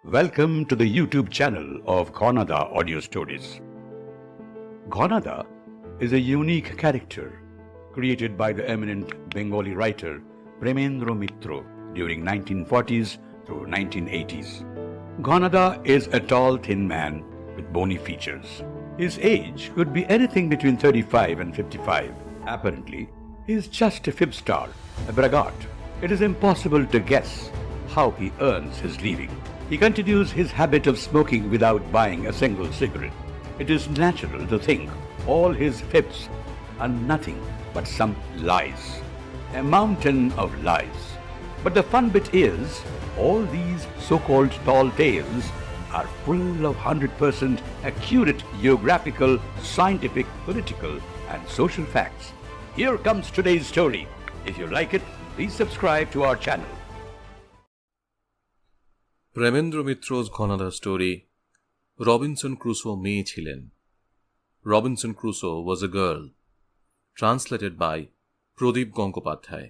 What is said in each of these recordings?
Welcome to the YouTube channel of Ghanada Audio Stories. Ghanada is a unique character created by the eminent Bengali writer Premendra Mitra during 1940s through 1980s. Ghanada is a tall, thin man with bony features. His age could be anything between 35 and 55. Apparently, he is just a fibstar, a braggart. It is impossible to guess how he earns his living. He continues his habit of smoking without buying a single cigarette. It is natural to think all his fibs are nothing but some lies. A mountain of lies. But the fun bit is, all these so-called tall tales are full of 100% accurate geographical, scientific, political and social facts. Here comes today's story. If you like it, please subscribe to our channel. Premendra Mitra's Ghanada Story. Robinson Crusoe Meye Chilen. Robinson Crusoe was a girl. Translated by Pradip Gangopadhyay.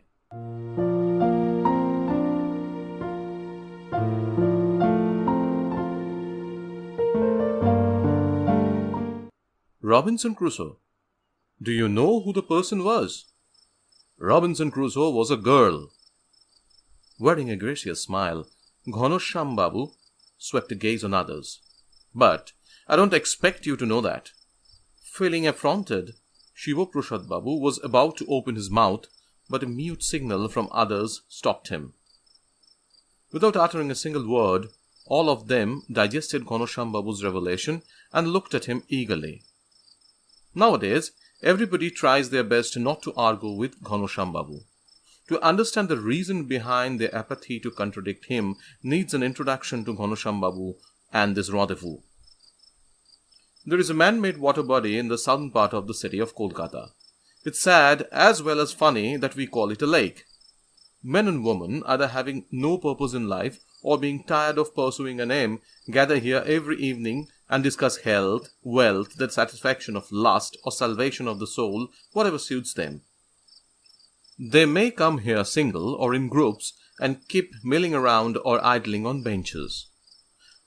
Robinson Crusoe. Do you know who the person was? Robinson Crusoe was a girl. Wearing a gracious smile, Ghanoshyam Babu swept a gaze on others. But I don't expect you to know that. Feeling affronted, Shiva Prasad Babu was about to open his mouth, but a mute signal from others stopped him. Without uttering a single word, all of them digested Ghanoshyam Babu's revelation and looked at him eagerly. Nowadays, everybody tries their best not to argue with Ghanoshyam Babu. To understand the reason behind their apathy to contradict him needs an introduction to Ghanoshyam Babu and this rendezvous. There is a man-made water body in the southern part of the city of Kolkata. It's sad as well as funny that we call it a lake. Men and women, either having no purpose in life or being tired of pursuing an aim, gather here every evening and discuss health, wealth, the satisfaction of lust or salvation of the soul, whatever suits them. They may come here single or in groups and keep milling around or idling on benches.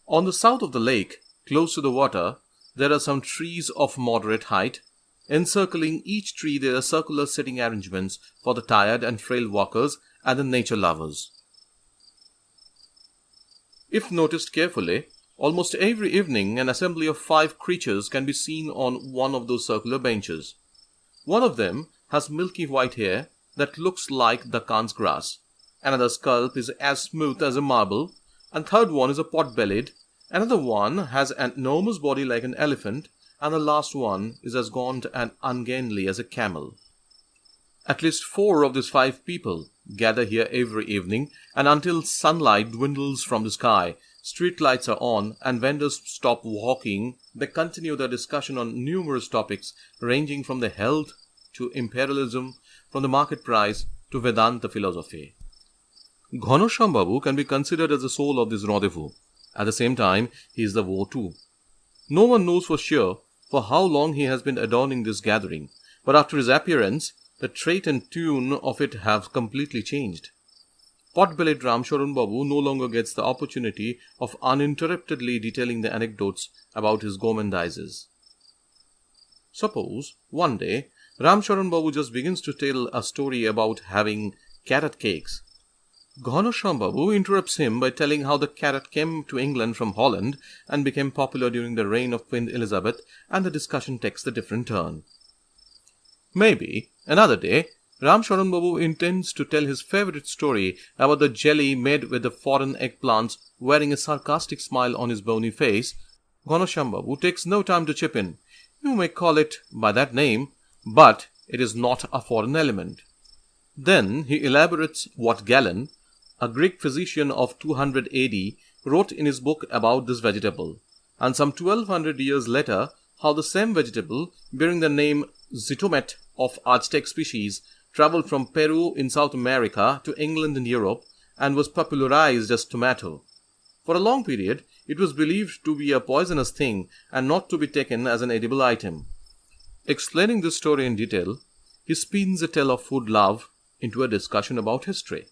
On the south of the lake, close to the water, there are some trees of moderate height. Encircling each tree there are circular sitting arrangements for the tired and frail walkers and the nature lovers. If noticed carefully, almost every evening an assembly of 5 creatures can be seen on one of those circular benches. One of them has milky white hair that looks like the Khan's grass. Another scalp is as smooth as a marble, and third one is a pot-bellied. Another one has an enormous body like an elephant, and the last one is as gaunt and ungainly as a camel. At least 4 of these 5 people gather here every evening, and until sunlight dwindles from the sky, street lights are on, and vendors stop walking, they continue their discussion on numerous topics ranging from the health to imperialism, from the market price to Vedanta philosophy. Ghanoshyam Babu can be considered as the soul of this rendezvous. At the same time, he is the woe too. No one knows for sure for how long he has been adorning this gathering, but after his appearance, the trait and tune of it have completely changed. Pot-bellied Ramcharan Babu no longer gets the opportunity of uninterruptedly detailing the anecdotes about his gormandizes. Suppose, one day, Ramcharan Babu just begins to tell a story about having carrot cakes. Ghanoshyam Babu interrupts him by telling how the carrot came to England from Holland and became popular during the reign of Queen Elizabeth, and the discussion takes a different turn. Maybe, another day, Ramcharan Babu intends to tell his favorite story about the jelly made with the foreign eggplants. Wearing a sarcastic smile on his bony face, Ghanoshyam Babu takes no time to chip in. You may call it by that name, but it is not a foreign element. Then he elaborates what Galen, a Greek physician of 200 AD, wrote in his book about this vegetable, and some 1200 years later, how the same vegetable, bearing the name zitomet of Aztec species, traveled from Peru in South America to England and Europe and was popularized as tomato. For a long period, it was believed to be a poisonous thing and not to be taken as an edible item. Explaining this story in detail, he spins a tale of food love into a discussion about history.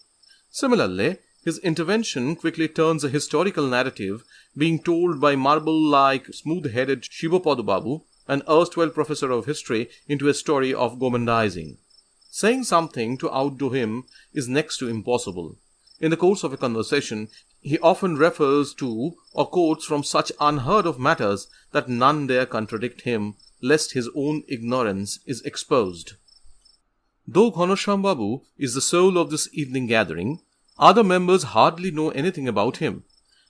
Similarly, His intervention quickly turns a historical narrative being told by marble-like, smooth-headed Shivopodo Babu, an erstwhile professor of history, into a story of gormandizing. Saying something to outdo him is next to impossible. In the course of a conversation, he often refers to or quotes from such unheard-of matters that none dare contradict him, lest his own ignorance is exposed. Though Ghanoshyam Babu is the soul of this evening gathering, other members hardly know anything about him.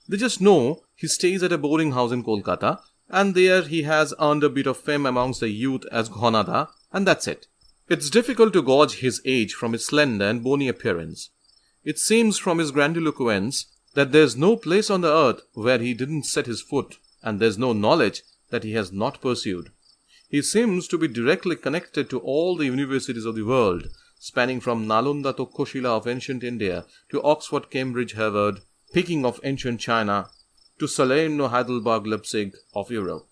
They just know he stays at a boarding house in Kolkata, and there he has earned a bit of fame amongst the youth as Ghanada, and that's it. It's difficult to gauge his age from his slender and bony appearance. It seems from his grandiloquence that there's no place on the earth where he didn't set his foot, and there's no knowledge that he has not pursued. He seems to be directly connected to all the universities of the world, spanning from Nalanda Takshashila of ancient India to Oxford, Cambridge, Harvard, Peking of ancient China, to Salerno, Heidelberg, Leipzig of Europe.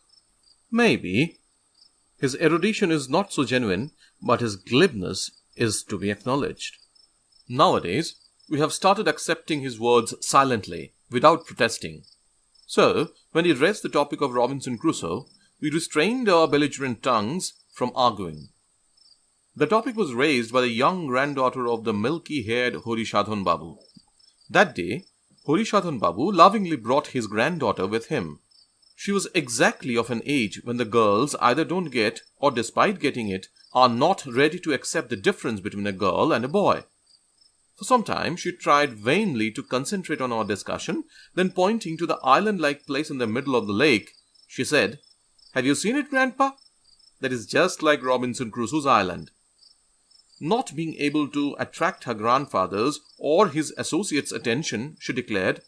Maybe his erudition is not so genuine, but his glibness is to be acknowledged. Nowadays, we have started accepting his words silently, without protesting. So, when he raised the topic of Robinson Crusoe, we restrained our belligerent tongues from arguing. The topic was raised by the young granddaughter of the milky-haired Horishadhan Babu. That day, Horishadhan Babu lovingly brought his granddaughter with him. She was exactly of an age when the girls either don't get, or despite getting it, are not ready to accept the difference between a girl and a boy. For some time, she tried vainly to concentrate on our discussion, then pointing to the island-like place in the middle of the lake, she said, "Have you seen it, Grandpa? That is just like Robinson Crusoe's island." Not being able to attract her grandfather's or his associates' attention, she declared,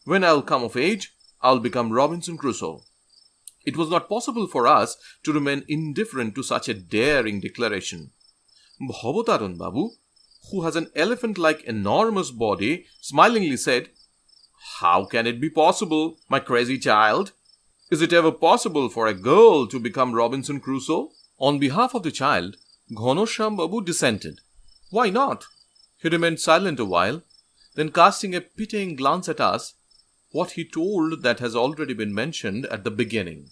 "When I'll come of age, I'll become Robinson Crusoe." It was not possible for us to remain indifferent to such a daring declaration. Bhavatarun Babu, who has an elephant-like enormous body, smilingly said, "How can it be possible, my crazy child? Is it ever possible for a girl to become Robinson Crusoe?" On behalf of the child, Ghanoshyam Babu dissented. "Why not?" He remained silent a while, then casting a pitying glance at us, what he told that has already been mentioned at the beginning.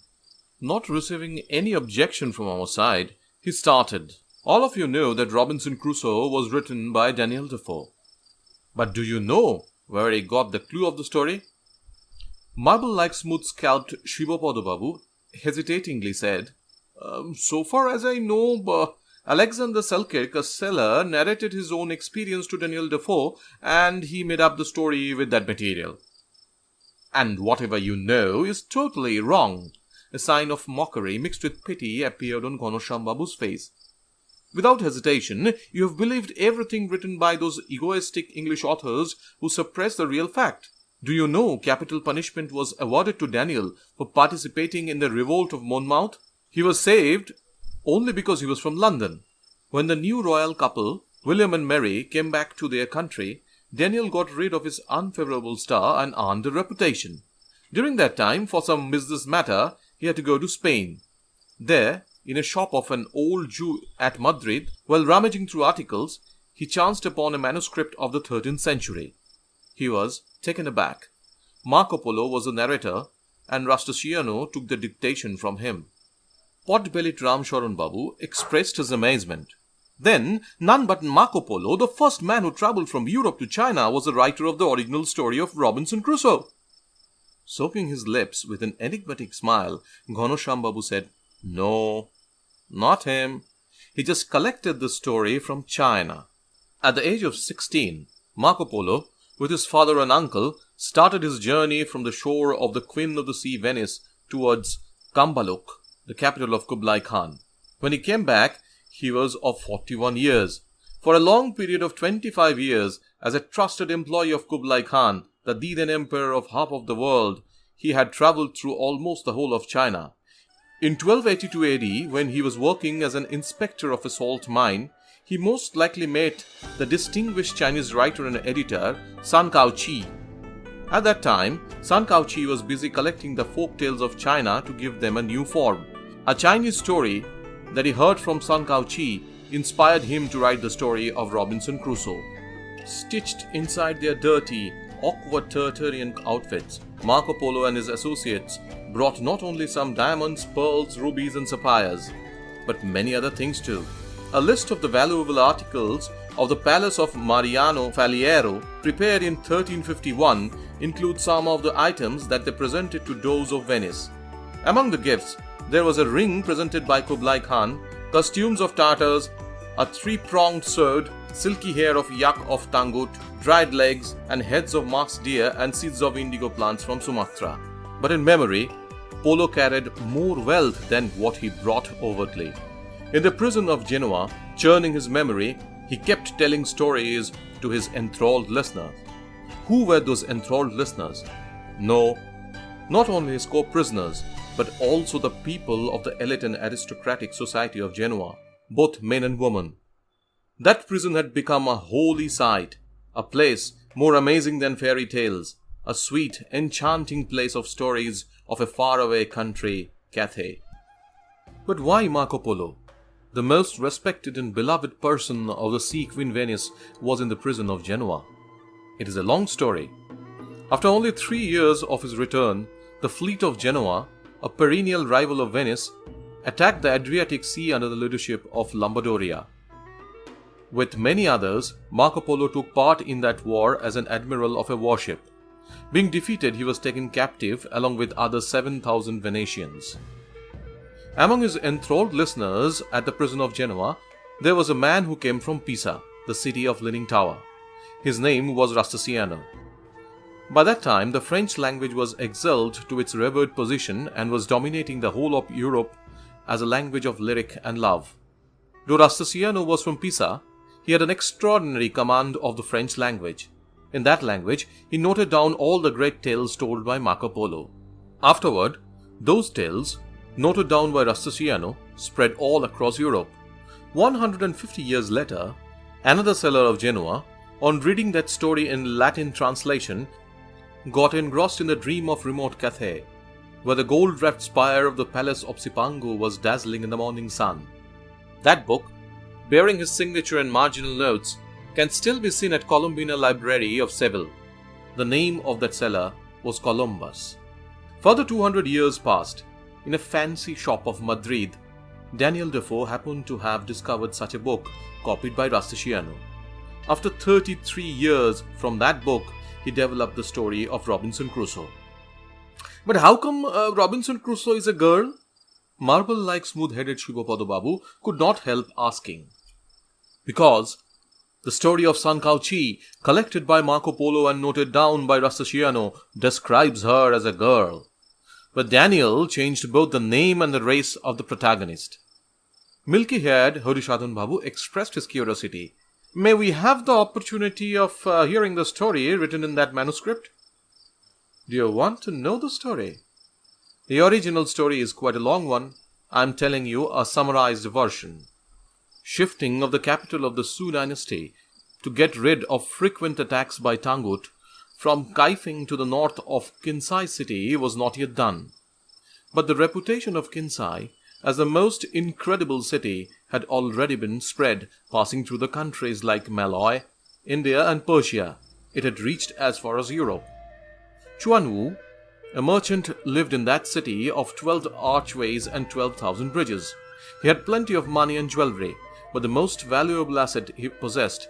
Not receiving any objection from our side, he started. "All of you know that Robinson Crusoe was written by Daniel Defoe. But do you know where he got the clue of the story?" Marble-like smooth-scalped Shivopodo Babu hesitatingly said, "So far as I know, Alexander Selkirk, a sailor, narrated his own experience to Daniel Defoe, and he made up the story with that material." "And whatever you know is totally wrong." A sign of mockery mixed with pity appeared on Ghanoshyam Babu's face. "Without hesitation, you have believed everything written by those egoistic English authors who suppress the real fact. Do you know capital punishment was awarded to Daniel for participating in the revolt of Monmouth? He was saved only because he was from London. When the new royal couple, William and Mary, came back to their country, Daniel got rid of his unfavorable star and earned a reputation. During that time, for some business matter, he had to go to Spain. There, in a shop of an old Jew at Madrid, while rummaging through articles, he chanced upon a manuscript of the 13th century. He was taken aback. Marco Polo was the narrator, and Rastasciano took the dictation from him. Pot-bellied Ramcharan Babu expressed his amazement. Then, none but Marco Polo, the first man who travelled from Europe to China, was the writer of the original story of Robinson Crusoe. Soaking his lips with an enigmatic smile, Ghanoshyam Babu said, "No, not him. He just collected the story from China." At the age of 16, Marco Polo, with his father and uncle, started his journey from the shore of the Queen of the Sea, Venice, towards Kambalok, the capital of Kublai Khan. When he came back, he was of 41 years. For a long period of 25 years, as a trusted employee of Kublai Khan, the then emperor of half of the world, he had travelled through almost the whole of China. In 1282 AD, when he was working as an inspector of a salt mine, he most likely met the distinguished Chinese writer and editor Sun Cao-chi. At that time, Sun Cao-chi was busy collecting the folk tales of China to give them a new form. A Chinese story that he heard from Sun Cao-chi inspired him to write the story of Robinson Crusoe. Stitched inside their dirty, awkward tertullian outfits, Marco Polo and his associates brought not only some diamonds, pearls, rubies and sapphires, but many other things too. A list of the valuable articles of the palace of Mariano Faliero, prepared in 1351, includes some of the items that they presented to those of Venice. Among the gifts, there was a ring presented by Kublai Khan, costumes of Tartars, a three-pronged sword, silky hair of yak of Tangut, dried legs and heads of Mark's deer and seeds of indigo plants from Sumatra. But in memory, Polo carried more wealth than what he brought overtly. In the prison of Genoa, churning his memory, he kept telling stories to his enthralled listeners. Who were those enthralled listeners? No, not only his co-prisoners, but also the people of the elite and aristocratic society of Genoa, both men and women. That prison had become a holy sight, a place more amazing than fairy tales, a sweet, enchanting place of stories of a faraway country, Cathay. But why Marco Polo? The most respected and beloved person of the sea queen Venice was in the prison of Genoa. It is a long story. After only 3 years of his return, the fleet of Genoa, a perennial rival of Venice, attacked the Adriatic Sea under the leadership of Lombardoria. With many others, Marco Polo took part in that war as an admiral of a warship. Being defeated, he was taken captive along with other 7,000 Venetians. Among his enthralled listeners at the prison of Genoa, there was a man who came from Pisa, the city of Leaning Tower. His name was Rusticiano. By that time, the French language was exalted to its revered position and was dominating the whole of Europe as a language of lyric and love. Though Rusticiano was from Pisa, he had an extraordinary command of the French language. In that language, he noted down all the great tales told by Marco Polo. Afterward, those tales, noted down by Rusticiano, spread all across Europe. 150 years later, another sailor of Genoa, on reading that story in Latin translation, got engrossed in the dream of remote Cathay, where the gold-wrapped spire of the palace of Cipangu was dazzling in the morning sun. That book, bearing his signature and marginal notes, can still be seen at Colombina Library of Seville. The name of that seller was Columbus. Further 200 years passed. In a fancy shop of Madrid, Daniel Defoe happened to have discovered such a book, copied by Rusticiano. After 33 years from that book, he developed the story of Robinson Crusoe. But how come Robinson Crusoe is a girl? Marble-like smooth-headed Shivopada Babu could not help asking. Because the story of San Cao Chi, collected by Marco Polo and noted down by Rusticiano, describes her as a girl. But Daniel changed both the name and the race of the protagonist. Milky-haired Harishadhan Babu expressed his curiosity. May we have the opportunity of hearing the story written in that manuscript? Do you want to know the story? The original story is quite a long one. I am telling you a summarized version. Shifting of the capital of the Su dynasty to get rid of frequent attacks by Tangut from Kaifeng to the north of Kinsai city was not yet done. But the reputation of Kinsai as the most incredible city had already been spread, passing through the countries like Malay, India and Persia. It had reached as far as Europe. Chuan Wu, a merchant, lived in that city of 12 archways and 12,000 bridges. He had plenty of money and jewelry, but the most valuable asset he possessed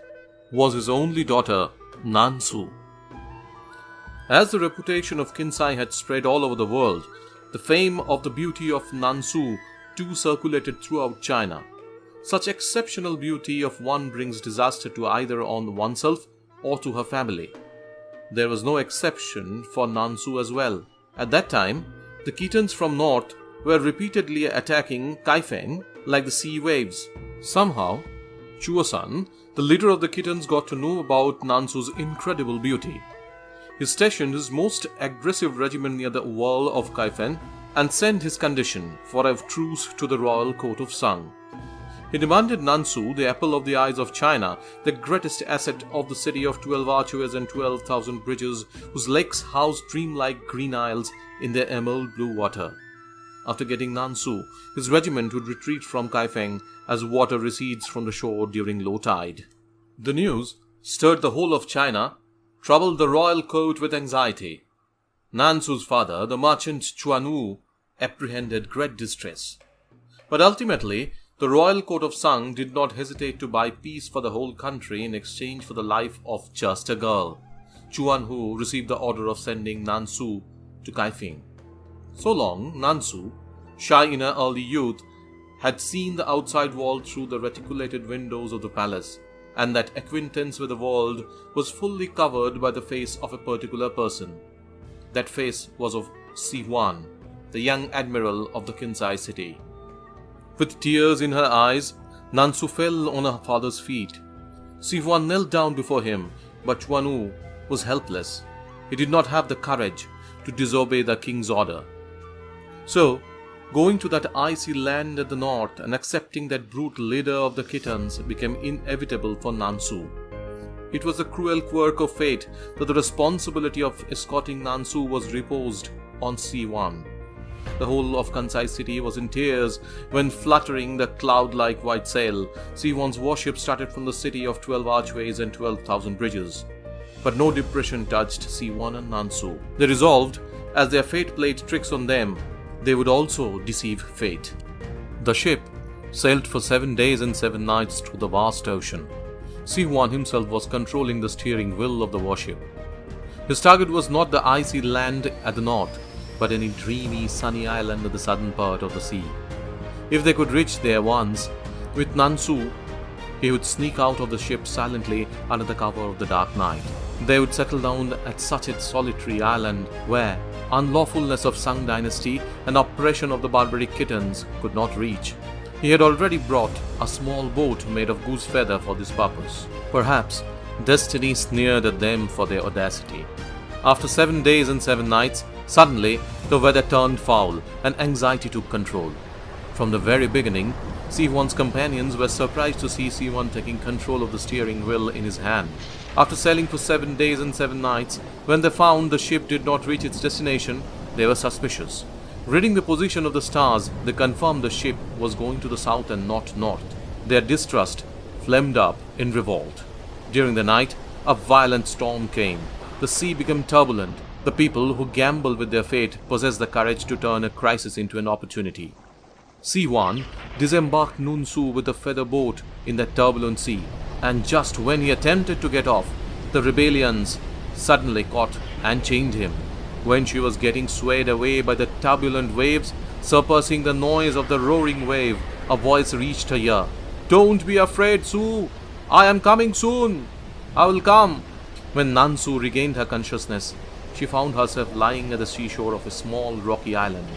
was his only daughter, Nansu. As the reputation of Kinsai had spread all over the world, the fame of the beauty of Nansu too circulated throughout China. Such exceptional beauty of one brings disaster to either on oneself or to her family. There was no exception for Nansu as well. At that time, the Khitans from north were repeatedly attacking Kaifeng like the sea waves. Somehow, Chuosan, the leader of the Khitans, got to know about Nansu's incredible beauty. He stationed his most aggressive regiment near the wall of Kaifeng and sent his condition for a truce to the royal court of Sung. He demanded Nansu, the apple of the eyes of China, the greatest asset of the city of 12 archways and 12,000 bridges, whose lakes house dreamlike green isles in their emerald blue water. After getting Nansu, his regiment would retreat from Kaifeng as water recedes from the shore during low tide. The news stirred the whole of China. troubled the royal court with anxiety. Nansu's father, the merchant Chuanu, apprehended great distress. But ultimately, the royal court of Sung did not hesitate to buy peace for the whole country in exchange for the life of just a girl. Chuanhu received the order of sending Nansu to Kaifeng. So long, Nansu, shy in her early youth, had seen the outside world through the reticulated windows of the palace, and that acquaintance with the world was fully covered by the face of a particular person. That face was of Siwan, the young admiral of the Kinsai city. With tears in her eyes, Nansu fell on her father's feet. Siwan knelt down before him, but Chuanu was helpless. He did not have the courage to disobey the king's order. So, going to that icy land at the north and accepting that brute leader of the kittens became inevitable for Nansu. It was a cruel quirk of fate that the responsibility of escorting Nansu was reposed on Siwan. The whole of Kansai city was in tears when, fluttering the cloud-like white sail, Siwan's warship started from the city of 12 archways and 12,000 bridges. But no depression touched Siwan and Nansu. They resolved, as their fate played tricks on them, they would also deceive fate. The ship sailed for 7 days and 7 nights through the vast ocean. Siwan himself was controlling the steering wheel of the warship. His target was not the icy land at the north, but any dreamy, sunny island at the southern part of the sea. If they could reach there once, with Nansu, he would sneak out of the ship silently under the cover of the dark night. They would settle down at such a solitary island where unlawfulness of Sung dynasty and oppression of the barbaric kittens could not reach. He had already brought a small boat made of goose feather for this purpose. Perhaps destiny sneered at them for their audacity. After 7 days and 7 nights, suddenly the weather turned foul and anxiety took control. From the very beginning, Siwan's companions were surprised to see Siwan taking control of the steering wheel in his hand. After sailing for 7 days and 7 nights, when they found the ship did not reach its destination, they were suspicious. Reading the position of the stars, they confirmed the ship was going to the south and not north. Their distrust flamed up in revolt. During the night, a violent storm came. The sea became turbulent. The people who gamble with their fate possessed the courage to turn a crisis into an opportunity. Siwan disembarked Nansu with a feather boat in that turbulent sea, and just when he attempted to get off, the rebellions suddenly caught and chained him. When she was getting swayed away by the turbulent waves, surpassing the noise of the roaring wave, a voice reached her ear. "Don't be afraid, Su! I am coming soon! I will come!" When Nansu regained her consciousness, she found herself lying at the seashore of a small rocky island.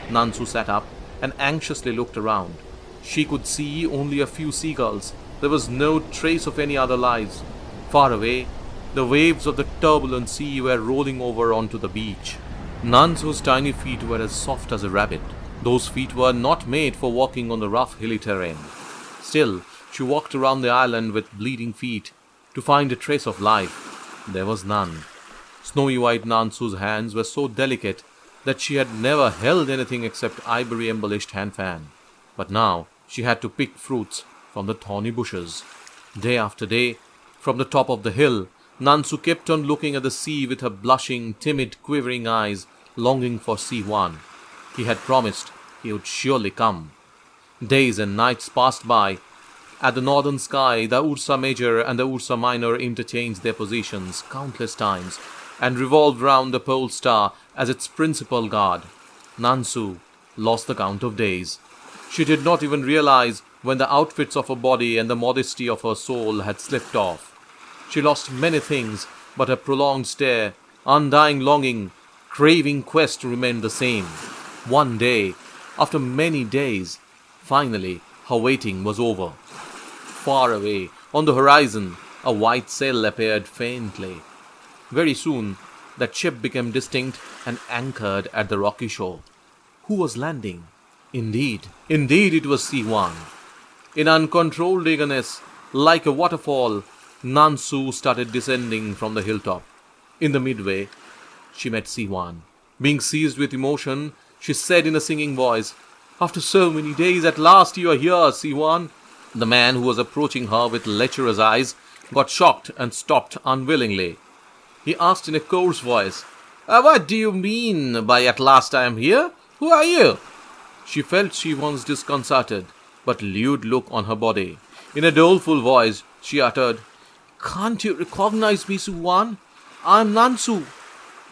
Nansu sat up and anxiously looked around. She could see only a few seagulls. There was no trace of any other lives. Far away, the waves of the turbulent sea were rolling over onto the beach. Nansu's tiny feet were as soft as a rabbit. Those feet were not made for walking on the rough hilly terrain. Still, she walked around the island with bleeding feet to find a trace of life. There was none. Snowy white Nansu's hands were so delicate that she had never held anything except ivory-embellished hand fan. But now she had to pick fruits from the thorny bushes. Day after day, from the top of the hill, Nansu kept on looking at the sea with her blushing, timid, quivering eyes, longing for Siwan. He had promised he would surely come. Days and nights passed by. At the northern sky, the Ursa Major and the Ursa Minor interchanged their positions countless times and revolved round the pole star as its principal god. Nansu lost the count of days. She did not even realize when the outfits of her body and the modesty of her soul had slipped off. She lost many things, but her prolonged stare, undying longing, craving quest remained the same. One day, after many days, finally her waiting was over. Far away, on the horizon, a white sail appeared faintly. Very soon, that ship became distinct and anchored at the rocky shore. Who was landing? Indeed it was Siwan. In uncontrolled eagerness, like a waterfall, Nansu started descending from the hilltop. In the midway, she met Siwan. Being seized with emotion, she said in a singing voice, "After so many days, at last you are here, Siwan." The man who was approaching her with lecherous eyes got shocked and stopped unwillingly. He asked in a coarse voice. What do you mean by at last I am here? Who are you? She felt she was disconcerted, but lewd look on her body. In a doleful voice, she uttered, Can't you recognize me, Suwan? I am Nansu.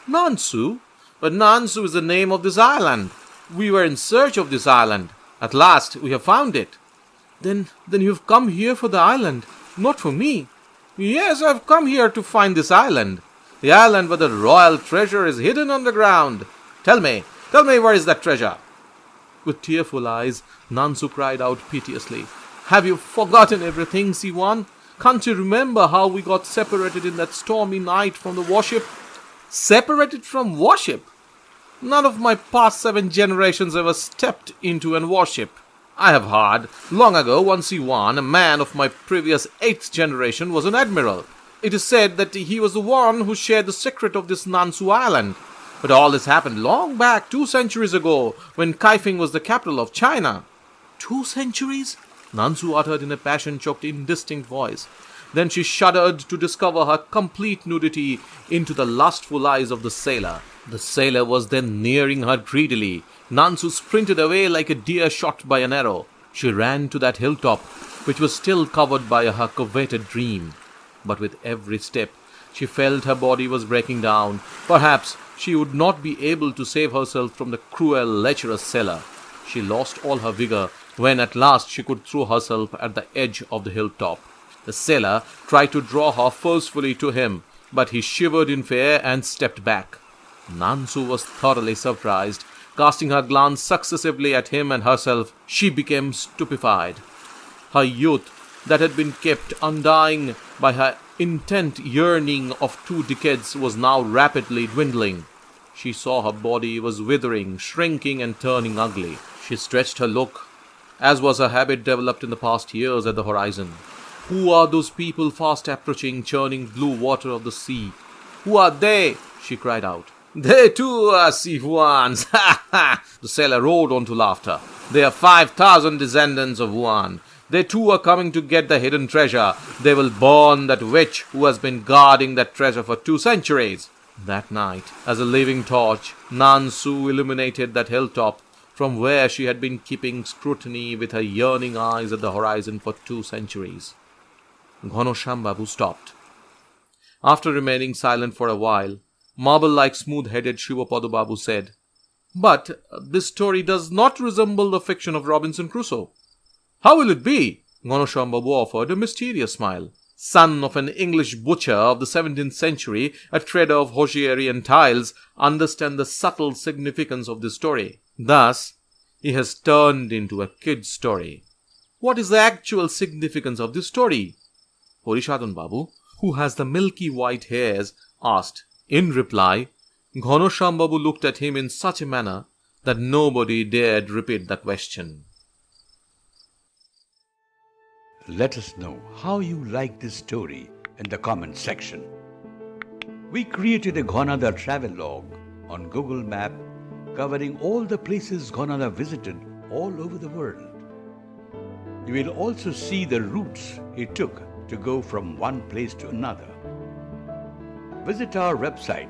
Nansu? But Nansu is the name of this island. We were in search of this island. At last we have found it. Then you have come here for the island, not for me. Yes, I have come here to find this island. The island where the royal treasure is hidden underground. Tell me where is that treasure? With tearful eyes, Nansu cried out piteously, Have you forgotten everything, Siwan? Can't you remember how we got separated in that stormy night from the warship? Separated from warship? None of my past 7 generations ever stepped into an warship. I have heard, long ago, one Siwan, a man of my previous 8th generation, was an admiral. It is said that he was the one who shared the secret of this Nansu island. But all this happened long back, 2 centuries ago, when Kaifeng was the capital of China. 2 centuries? Nansu uttered in a passion-choked, indistinct voice. Then she shuddered to discover her complete nudity into the lustful eyes of the sailor. The sailor was then nearing her greedily. Nansu sprinted away like a deer shot by an arrow. She ran to that hilltop, which was still covered by her coveted dream. But with every step, she felt her body was breaking down. Perhaps she would not be able to save herself from the cruel, lecherous sailor. She lost all her vigor when at last she could throw herself at the edge of the hilltop. The sailor tried to draw her forcefully to him, but he shivered in fear and stepped back. Nansu was thoroughly surprised. Casting her glance successively at him and herself, she became stupefied. Her youth, that had been kept undying by her intent yearning of 2 decades, was now rapidly dwindling. She saw her body was withering, shrinking, and turning ugly. She stretched her look, as was her habit developed in the past years, at the horizon. Who are those people fast approaching, churning blue water of the sea? Who are they? She cried out. They too are Sifuans. Ha ha! The sailor roared on to laughter. They are 5,000 descendants of Wuan. They too are coming to get the hidden treasure. They will burn that witch who has been guarding that treasure for 2 centuries. That night, as a living torch, Nansu illuminated that hilltop from where she had been keeping scrutiny with her yearning eyes at the horizon for 2 centuries. Ghanoshyam stopped. After remaining silent for a while, marble-like smooth-headed Shivapada Babu said, But this story does not resemble the fiction of Robinson Crusoe. How will it be? Ghanoshyam offered a mysterious smile. Son of an English butcher of the 17th century, a trader of hosiery and tiles, understand the subtle significance of this story. Thus, he has turned into a kid's story. What is the actual significance of this story? Horishadan Babu, who has the milky white hairs, asked. In reply, Ghanoshyam looked at him in such a manner that nobody dared repeat the question. Let us know how you like this story in the comment section. We created a Ghanada travelogue on Google Map covering all the places Ghanada visited all over the world. You will also see the routes it took to go from one place to another. Visit our website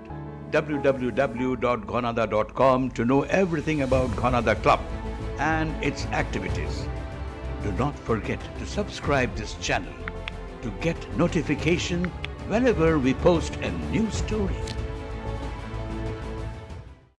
www.ghanada.com to know everything about Ghanada Club and its activities. Do not forget to subscribe this channel to get notification whenever we post a new story.